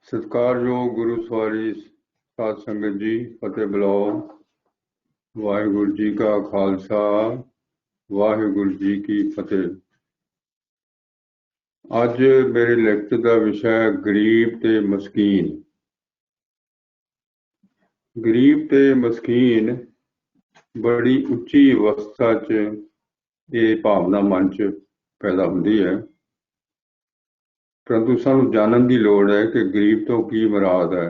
ਸਤਿਕਾਰਯੋਗ ਗੁਰੂ ਸਵਾਰੀ ਸਾਧ ਸੰਗਤ ਜੀ, ਫਤਿਹ ਬੁਲਾਓ। ਵਾਹਿਗੁਰੂ ਜੀ ਕਾ ਖਾਲਸਾ, ਵਾਹਿਗੁਰੂ ਜੀ ਕੀ ਫਤਿਹ। ਅੱਜ ਮੇਰੇ ਲੈਕਚਰ ਦਾ ਵਿਸ਼ਾ ਹੈ ਗਰੀਬ ਤੇ ਮਸਕੀਨ। ਗਰੀਬ ਤੇ ਮਸਕੀਨ ਬੜੀ ਉੱਚੀ ਅਵਸਥਾ 'ਚ ਇਹ ਭਾਵਨਾ ਮਨ 'ਚ ਪੈਦਾ ਹੁੰਦੀ ਹੈ, ਪਰੰਤੂ ਸਾਨੂੰ ਜਾਣਨ ਦੀ ਲੋੜ ਹੈ ਕਿ ਗਰੀਬ ਤੋਂ ਕੀ ਮੁਰਾਦ ਹੈ,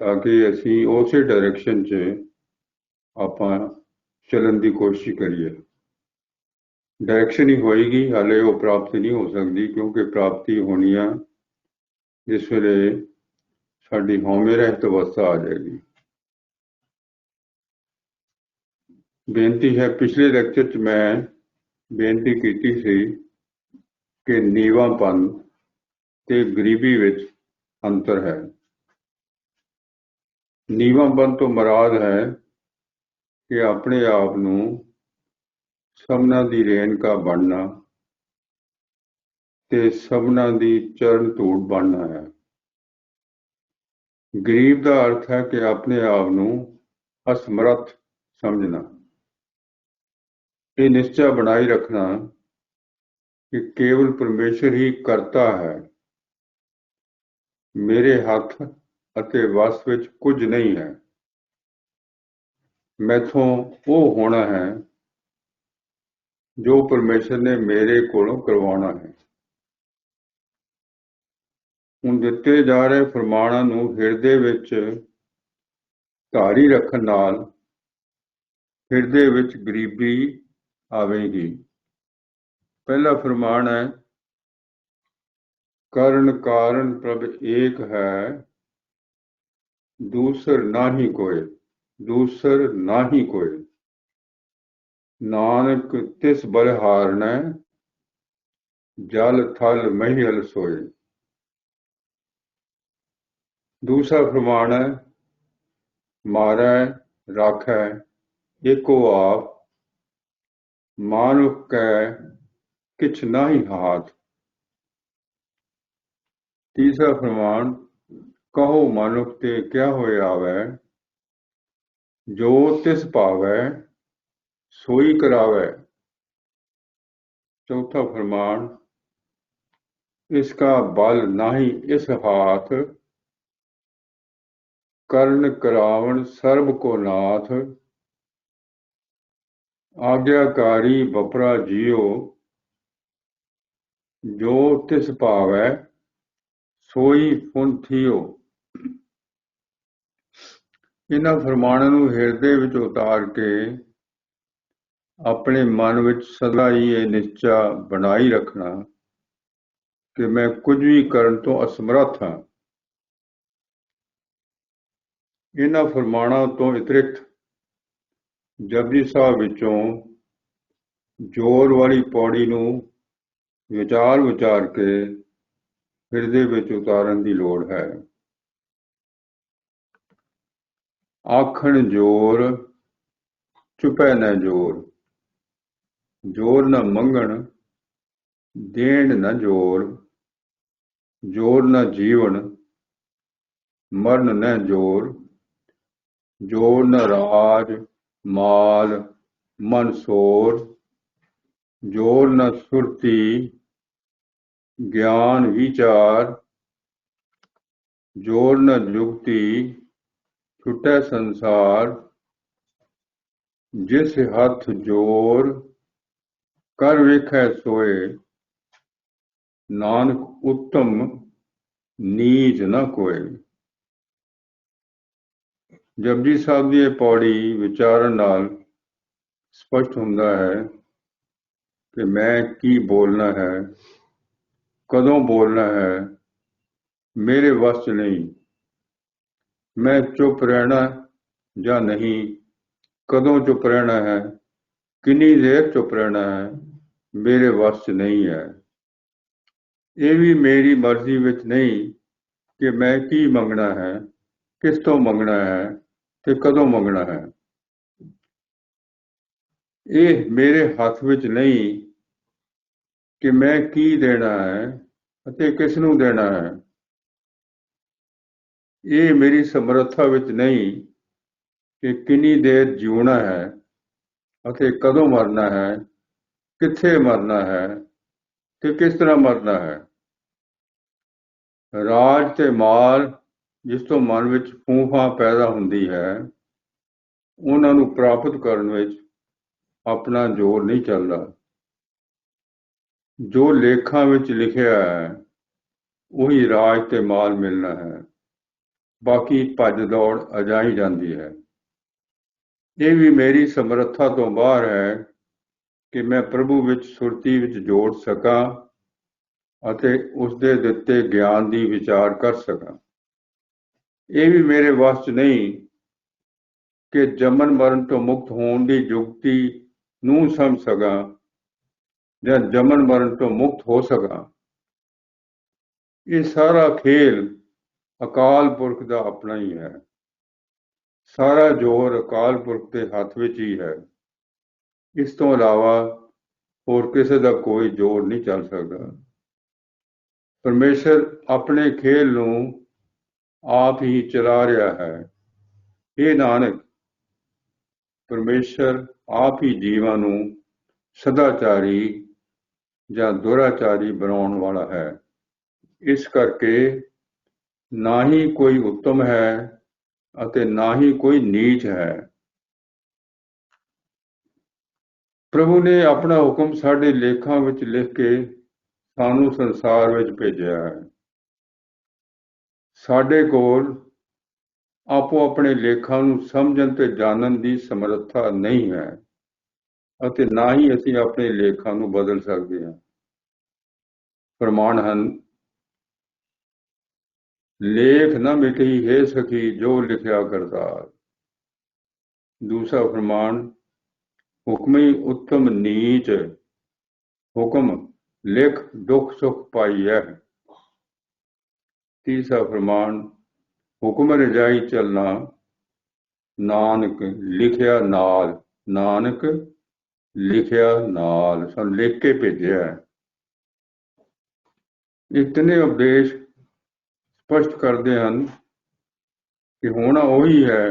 ਤਾਂ ਕਿ ਅਸੀਂ ਉਸੇ ਡਾਇਰੈਕਸ਼ਨ 'ਚ ਆਪਾਂ ਚੱਲਣ ਦੀ ਕੋਸ਼ਿਸ਼ ਕਰੀਏ। ਡਾਇਰੈਕਸ਼ਨ ਹੀ ਹੋਏਗੀ, ਹਾਲੇ ਉਹ ਪ੍ਰਾਪਤੀ ਨਹੀਂ ਹੋ ਸਕਦੀ, ਕਿਉਂਕਿ ਪ੍ਰਾਪਤੀ ਹੋਣੀ ਆ ਜਿਸ ਵੇਲੇ ਸਾਡੀ ਹਉਮੈ ਰਹਿਤ ਅਵਸਥਾ ਆ ਜਾਏਗੀ। ਬੇਨਤੀ ਹੈ, ਪਿਛਲੇ ਲੈਕਚਰ 'ਚ ਮੈਂ ਬੇਨਤੀ ਕੀਤੀ ਸੀ ਕਿ ਨੀਵਾਂਪਨ ਤੇ ਗਰੀਬੀ ਵਿੱਚ ਅੰਤਰ ਹੈ। ਨੀਵਾਂਪਨ ਤੋਂ ਮੁਰਾਦ ਹੈ ਕਿ ਆਪਣੇ ਆਪ ਨੂੰ ਸਭਨਾਂ ਦੀ ਰੇਣਕਾ ਬਣਨਾ ਤੇ ਸਭਨਾਂ ਦੀ ਚਰਨ ਧੂੜ ਬਣਨਾ ਹੈ। ਗਰੀਬ ਦਾ ਅਰਥ ਹੈ ਕਿ ਆਪਣੇ ਆਪ ਨੂੰ ਅਸਮਰੱਥ ਸਮਝਣਾ। ਇਹ ਨਿਸ਼ਚਾ ਬਣਾਈ ਰੱਖਣਾ ਕਿ ਕੇਵਲ ਪਰਮੇਸ਼ਰ ਹੀ ਕਰਤਾ ਹੈ, ਮੇਰੇ ਹੱਥ ਅਤੇ ਵੱਸ ਵਿੱਚ ਕੁਝ ਨਹੀਂ ਹੈ। ਮੈਥੋਂ ਉਹ ਹੋਣਾ ਹੈ ਜੋ ਪਰਮੇਸ਼ਰ ਨੇ ਮੇਰੇ ਕੋਲੋਂ ਕਰਵਾਉਣਾ ਹੈ। ਹੁਣ ਦਿੱਤੇ ਜਾ ਰਹੇ ਫਰਮਾਨਾਂ ਨੂੰ ਹਿਰਦੇ ਵਿੱਚ ਧਾਰੀ ਰੱਖਣ ਨਾਲ ਹਿਰਦੇ ਵਿੱਚ ਗਰੀਬੀ ਆਵੇਗੀ। ਪਹਿਲਾ ਫਰਮਾਨ ਹੈ, ਕਰਨ ਕਾਰਨ ਪ੍ਰਭ ਏਕ ਹੈ, ਦੂਸਰ ਨਾਹੀ ਕੋਇ, ਦੂਸਰ ਨਾਹੀ ਕੋਇ। ਨਾਨਕ ਤਿਸ ਬਲਿਹਾਰਨੈ, ਜਲ ਥਲ ਮਹੀਲ ਸੋਏ। दूसरा फरमान है, मारै राखै एको आप, मानुख कै किछ नाहि हाथ। तीसरा फरमान, कहो मानुख ते क्या होए आवै, जो तिस पावै सोई करावै। चौथा फरमान, इसका बल नाहि इस हाथ, कर्ण करावण सर्ब को नाथ। आज्ञाकारी बपरा जियो, जो तिस पावै सोई फुन थियो। इन्हां फरमानां नूं हिरदे विच उतार के अपने मन विच सदा ही ये निश्चा बनाई रखना कि मैं कुछ भी करन तो असमर्थ हाँ। इन्हां फरमानां तो अतिरिक्त जपजी साहब विचों जोर वाली पौड़ी नूं विचार विचार के हिरदे विच उतारन दी लोड़ है। आखण जोर चुपै न जोर, जोर न मंगण देण न जोर, जोर न जीवन मरण न जोर, जोर न राज माल मनसोर, जोर न सुरती ज्ञान विचार, जोर न जुगती छुटै संसार। जिस हथ जोर कर वेखै सोए, नानक उत्तम नीच न कोय। जपजी साहब की यह पौड़ी विचारण नाल स्पष्ट हुंदा है कि मैं की बोलना है, कदों बोलना है, मेरे वश च नहीं। मैं चुप रहना या नहीं, कदों चुप रहना है, किन्नी देर चुप रहना है, मेरे वश च नहीं है। ये भी मेरी मर्जी विच नहीं कि मैं की मंगना है, किस तो मंगना है ते कदों मंगना है। ये मेरे हथ विच नहीं कि मैं की देना है अते किस नूं देना है। ਇਹ ਮੇਰੀ ਸਮਰੱਥਾ ਵਿੱਚ ਨਹੀਂ ਕਿ ਕਿੰਨੀ ਦੇਰ ਜਿਉਣਾ ਹੈ ਅਤੇ ਕਦੋਂ ਮਰਨਾ ਹੈ, ਕਿੱਥੇ ਮਰਨਾ ਹੈ ਤੇ ਕਿਸ ਤਰ੍ਹਾਂ ਮਰਨਾ ਹੈ। ਰਾਜ ਤੇ ਮਾਲ ਜਿਸ ਤੋਂ ਮਨ ਵਿੱਚ ਫੂਫਾਂ ਪੈਦਾ ਹੁੰਦੀ ਹੈ, ਉਹਨਾਂ ਨੂੰ ਪ੍ਰਾਪਤ ਕਰਨ ਵਿੱਚ ਆਪਣਾ ਜ਼ੋਰ ਨਹੀਂ ਚੱਲਦਾ। ਜੋ ਲੇਖਾਂ ਵਿੱਚ ਲਿਖਿਆ ਹੈ ਉਹੀ ਰਾਜ ਤੇ ਮਾਲ ਮਿਲਣਾ ਹੈ, ਬਾਕੀ ਭੱਜ ਦੌੜ ਅਜਾਈ ਜਾਂਦੀ ਹੈ। ਇਹ ਵੀ ਮੇਰੀ ਸਮਰੱਥਾ ਤੋਂ ਬਾਹਰ ਹੈ ਕਿ ਮੈਂ ਪ੍ਰਭੂ ਵਿੱਚ ਸੁਰਤੀ ਵਿੱਚ ਜੋੜ ਸਕਾਂ ਅਤੇ ਉਸਦੇ ਦਿੱਤੇ ਗਿਆਨ ਦੀ ਵਿਚਾਰ ਕਰ ਸਕਾਂ। ਇਹ ਵੀ ਮੇਰੇ ਵੱਸ 'ਚ ਨਹੀਂ ਕਿ ਜੰਮਣ ਮਰਨ ਤੋਂ ਮੁਕਤ ਹੋਣ ਦੀ ਜੁਗਤੀ ਨੂੰ ਸਮਝ ਸਕਾਂ ਜਾਂ ਜੰਮਣ ਮਰਨ ਤੋਂ ਮੁਕਤ ਹੋ ਸਕਾਂ। ਇਹ ਸਾਰਾ ਖੇਲ ਅਕਾਲ ਪੁਰਖ ਦਾ ਆਪਣਾ ਹੀ ਹੈ। ਸਾਰਾ ਜ਼ੋਰ ਅਕਾਲ ਪੁਰਖ ਦੇ ਹੱਥ ਵਿੱਚ ਹੀ ਹੈ। ਇਸ ਤੋਂ ਇਲਾਵਾ ਹੋਰ ਕਿਸੇ ਦਾ ਕੋਈ ਜ਼ੋਰ ਨਹੀਂ ਚੱਲ ਸਕਦਾ। ਪਰਮੇਸ਼ਰ ਆਪਣੇ ਖੇਲ ਨੂੰ ਆਪ ਹੀ ਚਲਾ ਰਿਹਾ ਹੈ। ਇਹ ਨਾਨਕ, ਪਰਮੇਸ਼ਰ ਆਪ ਹੀ ਜੀਵਾਂ ਨੂੰ ਸਦਾਚਾਰੀ ਜਾਂ ਦੁਰਾਚਾਰੀ ਬਣਾਉਣ ਵਾਲਾ ਹੈ। ਇਸ ਕਰਕੇ ਨਾ ਹੀ ਕੋਈ ਉੱਤਮ ਹੈ ਅਤੇ ਨਾ ਹੀ ਕੋਈ ਨੀਚ ਹੈ। ਪ੍ਰਭੂ ਨੇ ਆਪਣਾ ਹੁਕਮ ਸਾਡੇ ਲੇਖਾਂ ਵਿੱਚ ਲਿਖ ਕੇ ਸਾਨੂੰ ਸੰਸਾਰ ਵਿੱਚ ਭੇਜਿਆ ਹੈ। ਸਾਡੇ ਕੋਲ ਆਪੋ ਆਪਣੇ ਲੇਖਾਂ ਨੂੰ ਸਮਝਣ ਤੇ ਜਾਣਨ ਦੀ ਸਮਰੱਥਾ ਨਹੀਂ ਹੈ ਅਤੇ ਨਾ ਹੀ ਅਸੀਂ ਆਪਣੇ ਲੇਖਾਂ ਨੂੰ ਬਦਲ ਸਕਦੇ ਹਾਂ। ਪ੍ਰਮਾਣ ਹਨ, ਲੇਖ ਨਾ ਮਿਟਈ ਹੈ ਸਖੀ ਜੋ ਲਿਖਿਆ ਕਰਤਾਰ। ਦੂਸਰਾ ਫਰਮਾਨ, ਹੁਕਮੀ ਉੱਤਮ ਨੀਚ ਹੁਕਮ ਲਿਖ ਦੁੱਖ ਸੁਖ ਪਾਈਐ। ਤੀਸਰਾ ਫਰਮਾਨ, ਹੁਕਮ ਰਜਾਈ ਚੱਲਣਾ ਨਾਨਕ ਲਿਖਿਆ ਨਾਲ। ਨਾਨਕ ਲਿਖਿਆ ਨਾਲ, ਸਾਨੂੰ ਲਿਖ ਕੇ ਭੇਜਿਆ। ਇਹ ਤਿੰਨੇ ਉਪਦੇਸ਼ ਸਪਸ਼ਟ ਕਰਦੇ ਹਨ ਕਿ ਹੋਣਾ ਉਹੀ ਹੈ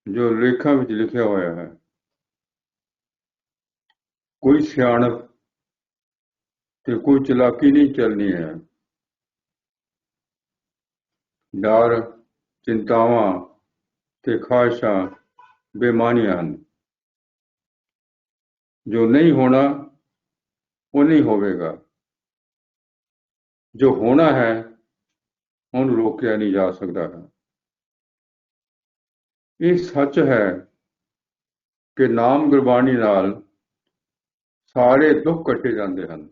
ਜੋ ਲੇਖਾਂ ਵਿੱਚ ਲਿਖਿਆ ਹੋਇਆ ਹੈ। ਕੋਈ ਸਿਆਣਪ ਤੇ ਕੋਈ ਚਲਾਕੀ ਨਹੀਂ ਚੱਲਣੀ ਹੈ। ਡਰ, ਚਿੰਤਾਵਾਂ ਤੇ ਖਾਹਿਸ਼ਾਂ ਬੇਮਾਨੀਆਂ ਹਨ। ਜੋ ਨਹੀਂ ਹੋਣਾ ਉਹ ਨਹੀਂ ਹੋਵੇਗਾ। ਜੋ ਹੋਣਾ ਹੈ ਉਹਨੂੰ ਰੋਕਿਆ ਨਹੀਂ ਜਾ ਸਕਦਾ ਹੈ। ਇਹ ਸੱਚ ਹੈ ਕਿ ਨਾਮ ਗੁਰਬਾਣੀ ਨਾਲ ਸਾਰੇ ਦੁੱਖ ਕੱਟੇ ਜਾਂਦੇ ਹਨ,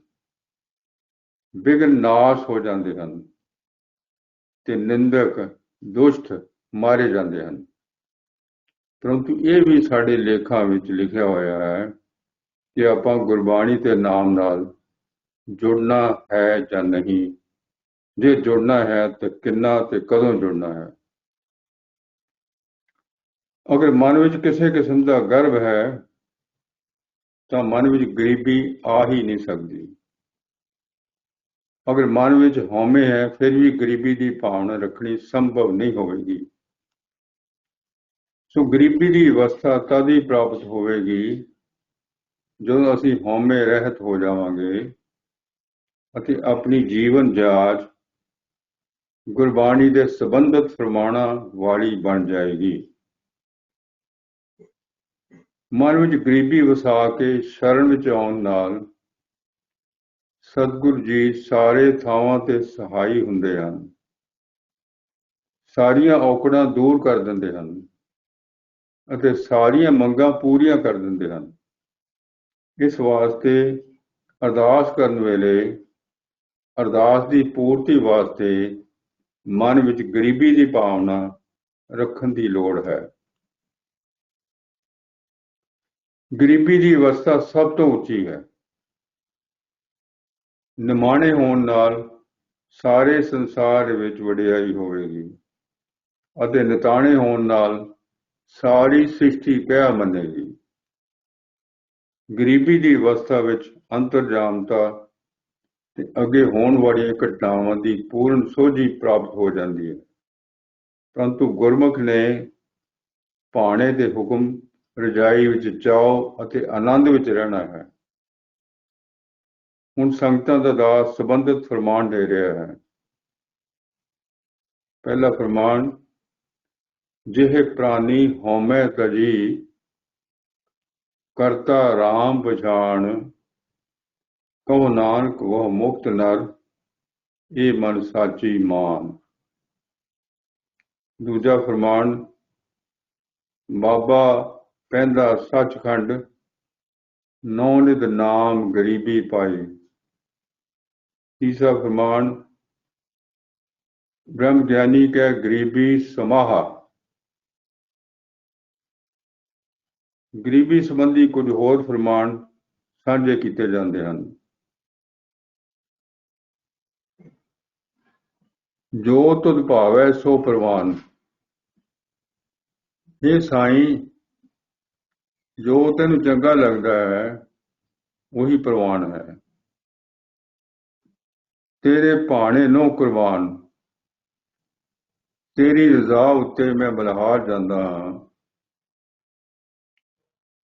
ਵਿਘਨ ਨਾਸ਼ ਹੋ ਜਾਂਦੇ ਹਨ ਤੇ ਨਿੰਦਕ ਦੁਸ਼ਟ ਮਾਰੇ ਜਾਂਦੇ ਹਨ। ਪਰੰਤੂ ਇਹ ਵੀ ਸਾਡੇ ਲੇਖਾਂ ਵਿੱਚ ਲਿਖਿਆ ਹੋਇਆ ਹੈ ਕਿ ਆਪਾਂ ਗੁਰਬਾਣੀ ਤੇ ਨਾਮ ਨਾਲ ਜੁੜਨਾ ਹੈ ਜਾਂ ਨਹੀਂ। ਜੇ ਜੁੜਨਾ ਹੈ ਤਾਂ ਕਿੰਨਾ ਤੇ ਕਦੋਂ ਜੁੜਨਾ ਹੈ। ਅਗਰ ਮਨ ਵਿੱਚ ਕਿਸੇ ਕਿਸਮ ਦਾ ਗਰਵ ਹੈ ਤਾਂ ਮਨ ਵਿੱਚ ਗਰੀਬੀ ਆ ਹੀ ਨਹੀਂ ਸਕਦੀ। ਅਗਰ ਮਨ ਵਿੱਚ ਹਉਮੈ ਹੈ ਫਿਰ ਵੀ ਗਰੀਬੀ ਦੀ ਭਾਵਨਾ ਰੱਖਣੀ ਸੰਭਵ ਨਹੀਂ ਹੋਵੇਗੀ। ਸੋ ਗਰੀਬੀ ਦੀ ਅਵਸਥਾ ਤਦ ਹੀ ਪ੍ਰਾਪਤ ਹੋਵੇਗੀ ਜਦੋਂ ਅਸੀਂ ਹਉਮੈ ਰਹਿਤ ਹੋ ਜਾਵਾਂਗੇ ਅਤੇ ਆਪਣੀ ਜੀਵਨ ਜਾਚ ਗੁਰਬਾਣੀ ਦੇ ਸੰਬੰਧਿਤ ਫਰਮਾਨਾਂ ਵਾਲੀ ਬਣ ਜਾਏਗੀ। ਮਨ ਵਿੱਚ ਗਰੀਬੀ ਵਸਾ ਕੇ ਸ਼ਰਨ ਵਿੱਚ ਆਉਣ ਨਾਲ ਸਤਿਗੁਰੂ ਜੀ ਸਾਰੇ ਥਾਵਾਂ ਤੇ ਸਹਾਈ ਹੁੰਦੇ ਹਨ, ਸਾਰੀਆਂ ਔਕੜਾਂ ਦੂਰ ਕਰ ਦਿੰਦੇ ਹਨ ਅਤੇ ਸਾਰੀਆਂ ਮੰਗਾਂ ਪੂਰੀਆਂ ਕਰ ਦਿੰਦੇ ਹਨ। ਇਸ ਵਾਸਤੇ ਅਰਦਾਸ ਕਰਨ ਵੇਲੇ ਅਰਦਾਸ ਦੀ ਪੂਰਤੀ ਵਾਸਤੇ ਮਨ ਵਿੱਚ ਗਰੀਬੀ ਦੀ ਭਾਵਨਾ ਰੱਖਣ ਦੀ ਲੋੜ ਹੈ। ਗਰੀਬੀ ਦੀ ਅਵਸਥਾ ਸਭ ਤੋਂ ਉੱਚੀ ਹੈ। ਨਿਮਾਣੇ ਹੋਣ ਨਾਲ ਸਾਰੇ ਸੰਸਾਰ ਵਿੱਚ ਵਡਿਆਈ ਹੋਵੇਗੀ ਅਤੇ ਨਿਤਾਣੇ ਹੋਣ ਨਾਲ ਸਾਰੀ ਸ੍ਰਿਸ਼ਟੀ ਕਹਿ ਮੰਨੇਗੀ। ਗਰੀਬੀ ਦੀ ਅਵਸਥਾ ਵਿੱਚ ਅੰਤਰਜਾਮਤਾ ਤੇ ਅੱਗੇ ਹੋਣ ਵਾਲੀਆਂ ਘਟਨਾਵਾਂ ਦੀ ਪੂਰਨ ਸੋਝੀ ਪ੍ਰਾਪਤ ਹੋ ਜਾਂਦੀ ਹੈ। ਪਰੰਤੂ ਗੁਰਮੁਖ ਨੇ ਭਾਣੇ ਦੇ ਹੁਕਮ ਰਜਾਈ ਵਿੱਚ ਚਾਓ ਅਤੇ ਆਨੰਦ ਵਿੱਚ ਰਹਿਣਾ ਹੈ। ਹੁਣ ਸੰਗਤਾਂ ਦਾ ਦਾਸ ਸੰਬੰਧਿਤ ਫਰਮਾਨ ਦੇ ਰਿਹਾ ਹੈ। ਪਹਿਲਾ ਫਰਮਾਨ, ਜਿਹੇ ਪ੍ਰਾਨੀ ਹਉਮੈ ਤਜੀ, ਕਰਤਾ ਰਾਮ ਪਛਾਣ, ਕਹੋ ਨਾਨਕ ਵਹ ਮੁਕਤ ਨਰ, ਇਹ ਮਨ ਸਾਚੀ ਮਾਨ। ਦੂਜਾ ਫਰਮਾਨ, ਬਾਬਾ ਪੈਂਦਾ ਸੱਚਖੰਡ, ਨੌ ਨਿਧ ਨਾਮ ਗਰੀਬੀ ਪਾਈ। ਤੀਸਰਾ ਫਰਮਾਨ, ਬ੍ਰਹਮ ਗਿਆਨੀ ਕੈ ਗਰੀਬੀ ਸਮਾਹਾ। ਗਰੀਬੀ ਸੰਬੰਧੀ ਕੁਝ ਹੋਰ ਫਰਮਾਨ ਸਾਂਝੇ ਕੀਤੇ ਜਾਂਦੇ ਹਨ। ਜੋ ਤੁਧ ਭਾਵੈ ਸੋ ਪ੍ਰਵਾਨ। ਇਹ ਸਾਈਂ, ਜੋ ਤੈਨੂੰ ਚੰਗਾ ਲੱਗਦਾ ਹੈ ਉਹੀ ਪ੍ਰਵਾਨ ਹੈ। ਤੇਰੇ ਭਾਣੇ ਨੋ ਕੁਰਬਾਨ, ਤੇਰੀ ਰਜ਼ਾ ਉੱਤੇ ਮੈਂ ਬਲਿਹਾਰ ਜਾਂਦਾ ਹਾਂ।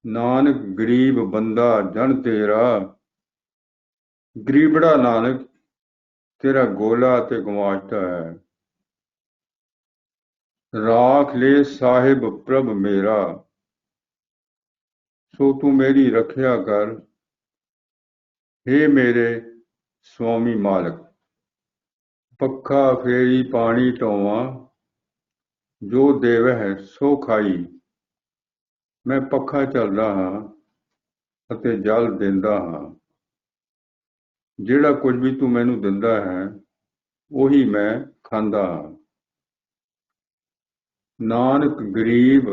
ਨਾਨਕ ਗਰੀਬ ਬੰਦਾ ਜਨ ਤੇਰਾ, ਗਰੀਬੜਾ ਨਾਨਕ ਤੇਰਾ ਗੋਲਾ ਤੇ ਗਵਾਚਦਾ ਹੈ। ਰਾਖ ਲੈ ਸਾਹਿਬ ਪ੍ਰਭ ਮੇਰਾ, ਸੋ ਤੂੰ ਮੇਰੀ ਰੱਖਿਆ ਕਰ। ਹੇ ਮੇਰੇ ਸੁਆਮੀ ਮਾਲਕ, ਪੱਖਾ ਫੇਰੀ ਪਾਣੀ ਢੋਵਾਂ, ਜੋ ਦੇਵਹਿ ਸੋ ਖਾਈ। ਮੈਂ ਪੱਖਾ ਝੱਲਦਾ ਹਾਂ ਅਤੇ ਜਲ ਦਿੰਦਾ ਹਾਂ। ਜਿਹੜਾ ਕੁਝ ਵੀ ਤੂੰ ਮੈਨੂੰ ਦਿੰਦਾ ਹੈ ਉਹੀ ਮੈਂ ਖਾਂਦਾ ਹਾਂ। ਨਾਨਕ ਗਰੀਬ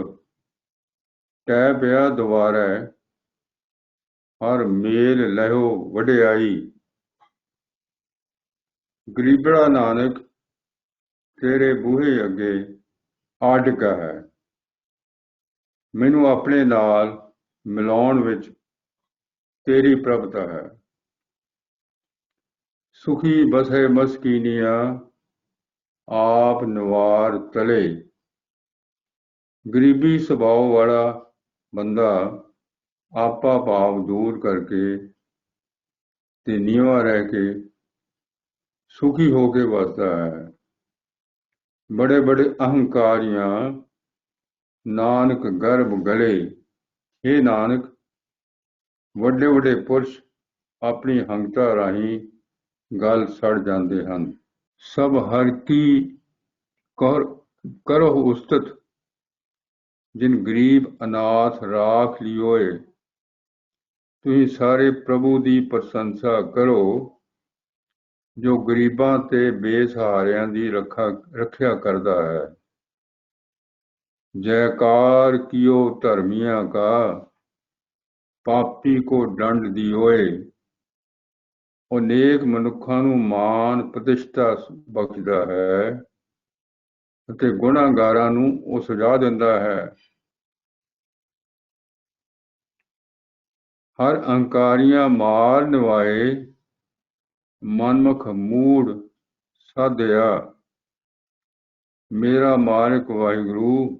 ਟਹਿ ਪਿਆ ਦੁਆਰੈ, ਹਰ ਮੇਲ ਲਹਿਓ ਵਡਿਆਈ। ਗਰੀਬੜਾ ਨਾਨਕ ਤੇਰੇ ਬੂਹੇ ਅੱਗੇ ਆ ਡਿੱਗਾ ਹੈ। ਮੈਨੂੰ ਆਪਣੇ ਨਾਲ ਮਿਲਾਉਣ ਵਿੱਚ ਤੇਰੀ ਪ੍ਰਭਤਾ ਹੈ। ਸੁਖੀ ਬਸੈ ਮਸਕੀਨੀਆਂ, ਆਪ ਨਿਵਾਰ ਤਲੇ। ਗਰੀਬੀ ਸੁਭਾਅ ਵਾਲਾ ਬੰਦਾ ਆਪਾ ਭਾਵ ਦੂਰ ਕਰਕੇ ਤੇ ਨੀਵਾਂ ਰਹਿ ਕੇ ਸੁਖੀ ਹੋ ਕੇ ਵਸਦਾ ਹੈ। ਬੜੇ ਬੜੇ ਅਹੰਕਾਰੀਆਂ ਨਾਨਕ ਗਰਭ ਗਲੇ। हे ਨਾਨਕ, ਵੱਡੇ ਵੱਡੇ ਪੁਰਸ਼ ਆਪਣੀ ਹੰਕਤਾ ਰਾਹੀਂ ਗਲ ਸੜ ਜਾਂਦੇ ਹਨ। ਸਭ ਹਰ ਕੀ ਕਰੋ ਉਸਤਤ, ਜਿਨ ਗਰੀਬ ਅਨਾਥ ਰਾਖ ਲਿਓਏ। ਤੁਸੀਂ ਸਾਰੇ ਪ੍ਰਭੂ ਦੀ ਪ੍ਰਸ਼ੰਸਾ ਕਰੋ, ਜੋ ਗਰੀਬਾਂ ਤੇ ਬੇਸਹਾਰਿਆਂ ਦੀ ਰੱਖਿਆ ਕਰਦਾ ਹੈ। ਜੈਕਾਰ ਕੀਓ ਧਰਮੀਆਂ ਕਾ, ਪਾਪੀ ਕੋ ਦੰਡ ਦਿਓਏ। ਉਹ ਨੇਕ ਮਨੁੱਖਾਂ ਨੂੰ ਮਾਨ ਪ੍ਰਤਿਸ਼ਠਾ ਬਖਸ਼ਦਾ ਹੈ ਅਤੇ ਗੁਨਾਹਗਾਰਾਂ ਨੂੰ ਉਹ ਸਜ਼ਾ ਦਿੰਦਾ ਹੈ। ਹਰ ਅਹੰਕਾਰੀਆਂ ਮਾਰ ਨਿਵਾਏ, ਮਨਮੁਖ ਮੂੜ ਸਾਧਿਆ। ਮੇਰਾ ਮਾਲਕ ਵਾਹਿਗੁਰੂ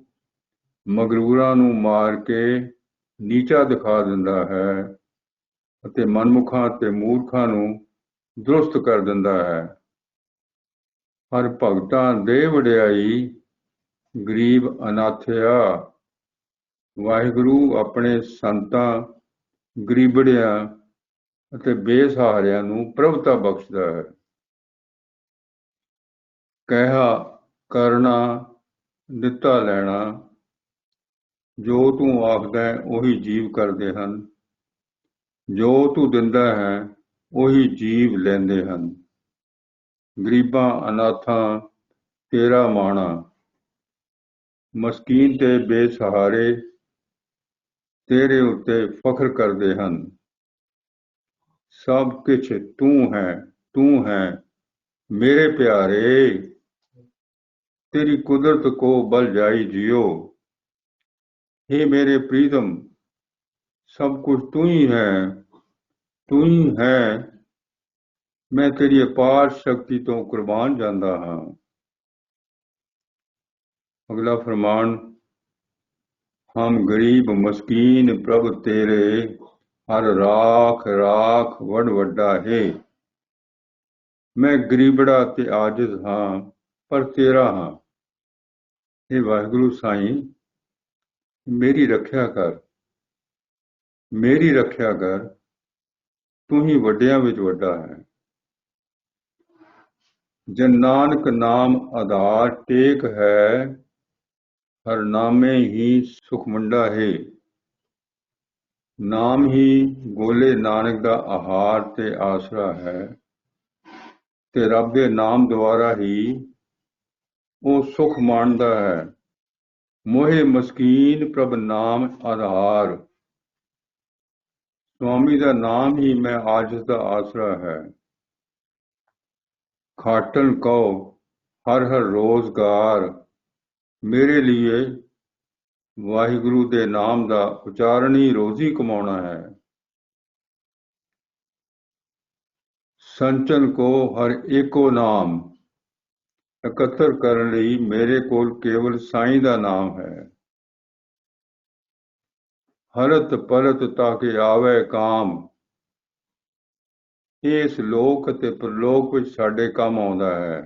ਮਗਰੂਰਾਂ ਨੂੰ ਮਾਰ ਕੇ ਨੀਚਾ ਦਿਖਾ ਦਿੰਦਾ ਹੈ ਅਤੇ ਮਨਮੁਖਾਂ ਤੇ ਮੂਰਖਾਂ ਨੂੰ ਦਰੁਸਤ ਕਰ ਦਿੰਦਾ ਹੈ। ਹਰ ਭਗਤਾਂ ਦੇ ਵਡਿਆਈ, ਗਰੀਬ ਅਨਾਥਿਆ। ਵਾਹਿਗੁਰੂ ਆਪਣੇ ਸੰਤਾਂ, ਗਰੀਬੜਿਆਂ ਅਤੇ ਬੇਸਹਾਰਿਆਂ ਨੂੰ ਪ੍ਰਭਤਾ ਬਖਸ਼ਦਾ ਹੈ। ਕਹਿਆ ਕਰਨਾ, ਦਿੱਤਾ ਲੈਣਾ, ਜੋ ਤੂੰ ਆਖਦਾ ਉਹੀ ਜੀਵ ਕਰਦੇ ਹਨ। ਜੋ ਤੂੰ ਦਿੰਦਾ ਹੈ ਉਹੀ ਜੀਵ ਲੈਂਦੇ ਹਨ। ਗਰੀਬਾਂ ਅਨਾਥਾਂ ਤੇਰਾ ਮਾਣਾ, ਮਸਕੀਨ ਤੇ ਬੇਸਹਾਰੇ ਤੇਰੇ ਉੱਤੇ ਫਖਰ ਕਰਦੇ ਹਨ। ਸਭ ਕੁਛ ਤੂੰ ਹੈ, ਤੂੰ ਹੈ ਮੇਰੇ ਪਿਆਰੇ, ਤੇਰੀ ਕੁਦਰਤ ਕੋ ਬਲ ਜਾਈ ਜਿਓ। हे ਮੇਰੇ ਪ੍ਰੀਤਮ, ਸਭ ਕੁਛ ਤੂੰ ਹੀ ਹੈ, ਤੂੰ ਹੀ ਹੈ मैं तेरी अपार शक्ति तो कुर्बान जांदा हाँ। अगला फरमान, हम गरीब मस्कीन प्रभ तेरे, हर राख राख वड वड्डा है। मैं गरीबड़ा ते आजिज हाँ, पर तेरा हाँ। हे वाहिगुरु साईं, मेरी रखिया कर, मेरी रखिया कर, तू ही वड्डियां विच वड्डा है। जन नानक नाम आधार टेक है, हर नामे ही सुख मंडा है। नाम ही गोले नानक दा आहार ते आसरा है, ते रब दे नाम द्वारा ही वो सुख माणदा है। मोहे मस्कीन प्रभ नाम आधार, स्वामी दा नाम ही मैं आजिज़ दा आसरा है। खाटन कहो हर हर रोजगार, मेरे लिए वाहिगुरु दे नाम दा उचारण ही रोजी कमाउणा है। संचन को हर एको नाम, ਇਕੱਤਰ ਕਰਨ ਲਈ ਮੇਰੇ ਕੋਲ ਕੇਵਲ ਸਾਈਂ ਦਾ ਨਾਮ ਹੈ। ਹਰਤ ਪਰਤ ਤਾਂ ਕਿ ਆਵੇ ਕਾਮ, ਇਸ ਲੋਕ ਅਤੇ ਪ੍ਰਲੋਕ ਵਿੱਚ ਸਾਡੇ ਕੰਮ ਆਉਂਦਾ ਹੈ।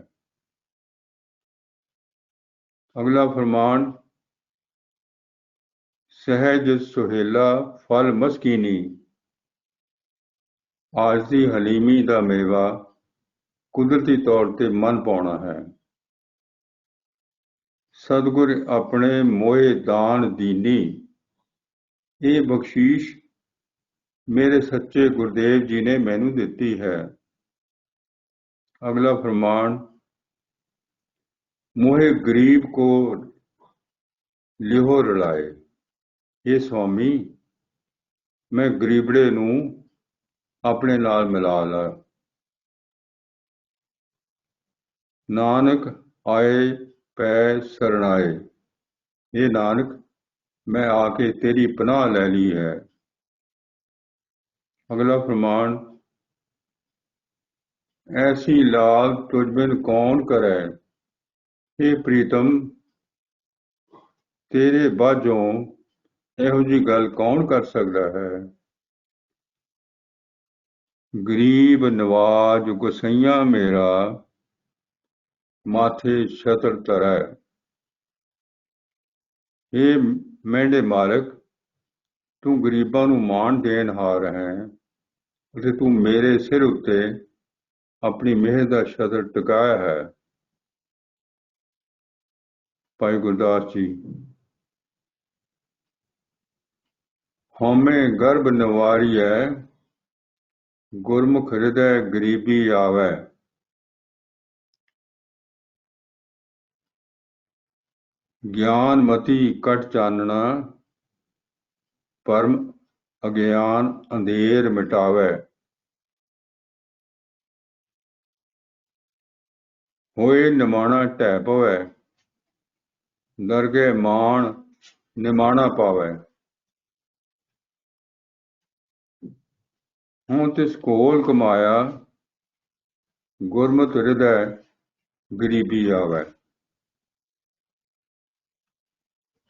ਅਗਲਾ ਫਰਮਾਨ, ਸਹਿਜ ਸੁਹੇਲਾ ਫਲ ਮਸਕੀਨੀ, ਆਜਜ਼ੀ ਹਲੀਮੀ ਦਾ ਮੇਵਾ ਕੁਦਰਤੀ ਤੌਰ ਤੇ ਮਨ ਪਾਉਣਾ ਹੈ। ਸਤਿਗੁਰ ਆਪਣੇ ਮੋਏ ਦਾਨ ਦੀਨੀ, ਇਹ ਬਖਸ਼ੀਸ਼ ਮੇਰੇ ਸੱਚੇ ਗੁਰਦੇਵ ਜੀ ਨੇ ਮੈਨੂੰ ਦਿੱਤੀ ਹੈ। ਅਗਲਾ ਫਰਮਾਨ, ਮੋਹੇ ਗਰੀਬ ਕੋ ਲਿਹੋ ਰਲਾਏ। ਇਹ ਸਵਾਮੀ, ਮੈਂ ਗਰੀਬੜੇ ਨੂੰ ਆਪਣੇ ਨਾਲ ਮਿਲਾ ਲਾ। ਨਾਨਕ ਆਏ ਪੈ ਸਰਣਾਏ। ਇਹ ਨਾਨਕ, ਮੈਂ ਆ ਕੇ ਤੇਰੀ ਪਨਾਹ ਲੈ ਲਈ ਹੈ। ਅਗਲਾ ਫਰਮਾਨ, ਐਸੀ ਲਾਲ ਤੁਝ ਬਿਨ ਕੌਣ ਕਰੈ। ਇਹ ਪ੍ਰੀਤਮ, ਤੇਰੇ ਬਾਝੋਂ ਇਹੋ ਜਿਹੀ ਗੱਲ ਕੌਣ ਕਰ ਸਕਦਾ ਹੈ। ਗਰੀਬ ਨਵਾਜ ਗੁਸਈਆ ਮੇਰਾ, ਮਾਥੇ ਛਤਰ ਧਰੈ। ਇਹ ਮਹਿੰਦੇ ਮਾਲਕ, ਤੂੰ ਗਰੀਬਾਂ ਨੂੰ ਮਾਣ ਦੇਣ ਹਾਰ ਹੈ ਅਤੇ ਤੂੰ ਮੇਰੇ ਸਿਰ ਉੱਤੇ ਆਪਣੀ ਮਿਹਰ ਦਾ ਛਤਰ ਟਿਕਾਇਆ ਹੈ। ਭਾਈ ਗੁਰਦਾਸ ਜੀ, ਹਉਮੈ ਗਰਭ ਨਿਵਾਰੀਐ, ਗੁਰਮੁਖ ਹਿਰਦੈ ਗਰੀਬੀ ਆਵੈ। ਗਿਆਨ ਮਤੀ ਕਟ ਚਾਨਣਾ, ਪਰਮ ਅਗਿਆਨ ਅੰਧੇਰ ਮਿਟਾਵੈ। ਹੋਏ ਨਿਮਾਣਾ ਢਹਿ ਪਵੈ, ਦਰਗਹਿ ਮਾਣ ਨਿਮਾਣਾ ਪਾਵੈ। ਹੁਣ ਤਿਸ ਕੋਲ ਕਮਾਇਆ, ਗੁਰਮਤਿ ਹਿਰਦੈ ਗਰੀਬੀ ਆਵੈ।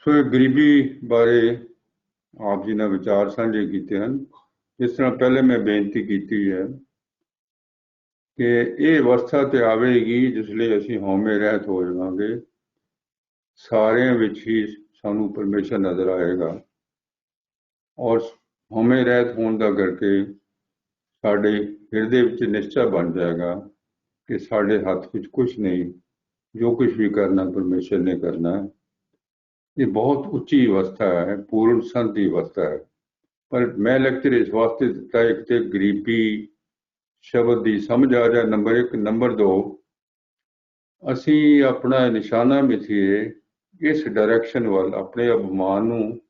ਸੋ ਇਹ ਗਰੀਬੀ ਬਾਰੇ ਆਪ ਜੀ ਨੇ ਵਿਚਾਰ ਸਾਂਝੇ ਕੀਤੇ ਹਨ। ਇਸ ਤਰ੍ਹਾਂ ਪਹਿਲੇ ਮੈਂ ਬੇਨਤੀ ਕੀਤੀ ਹੈ ਕਿ ਇਹ ਅਵਸਥਾ ਤੇ ਆਵੇਗੀ ਜਿਸ ਲਈ ਅਸੀਂ ਹਉਮੈ ਰਹਿਤ ਹੋ ਜਾਵਾਂਗੇ। ਸਾਰਿਆਂ ਵਿੱਚ ਹੀ ਸਾਨੂੰ ਪਰਮੇਸ਼ਰ ਨਜ਼ਰ ਆਏਗਾ ਔਰ ਹਉਮੈ ਰਹਿਤ ਹੋਣ ਦਾ ਕਰਕੇ ਸਾਡੇ ਹਿਰਦੇ ਵਿੱਚ ਨਿਸ਼ਚਾ ਬਣ ਜਾਏਗਾ ਕਿ ਸਾਡੇ ਹੱਥ ਵਿੱਚ ਕੁਛ ਨਹੀਂ, ਜੋ ਕੁਛ ਵੀ ਕਰਨਾ ਪਰਮੇਸ਼ਰ ਨੇ ਕਰਨਾ ਹੈ। ਇਹ ਬਹੁਤ ਉੱਚੀ ਅਵਸਥਾ ਹੈ, ਪੂਰਨ ਸੰਤ ਦੀ ਅਵਸਥਾ ਹੈ। ਪਰ ਮੈਂ ਲੈਕਚਰ ਇਸ ਵਾਸਤੇ ਦਿੱਤਾ, ਇੱਕ ਤੇ ਗਰੀਬੀ ਸ਼ਬਦ ਦੀ ਸਮਝ ਆ ਜਾਏ, ਨੰਬਰ 1। ਨੰਬਰ 2, ਅਸੀਂ ਆਪਣਾ ਨਿਸ਼ਾਨਾ ਮਿਥੀਏ ਇਸ ਡਾਇਰੈਕਸ਼ਨ ਵੱਲ। ਆਪਣੇ ਅਭਿਮਾਨ ਨੂੰ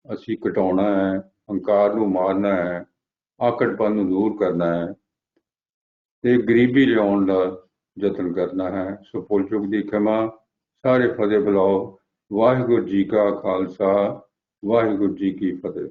ਅਸੀਂ ਘਟਾਉਣਾ ਹੈ, ਹੰਕਾਰ ਨੂੰ ਮਾਰਨਾ ਹੈ, ਆਕੜਪਨ ਨੂੰ ਦੂਰ ਕਰਨਾ ਹੈ ਤੇ ਗਰੀਬੀ ਲਿਆਉਣ ਦਾ ਯਤਨ ਕਰਨਾ ਹੈ। ਸੋ ਭੁੱਲ ਚੁੱਕ ਦੀ ਖਿਮਾ, ਸਾਰੇ ਫਤਿਹ ਬੁਲਾਓ। ਵਾਹਿਗੁਰੂ ਜੀ ਕਾ ਖਾਲਸਾ, ਵਾਹਿਗੁਰੂ ਜੀ ਕੀ ਫਤਿਹ।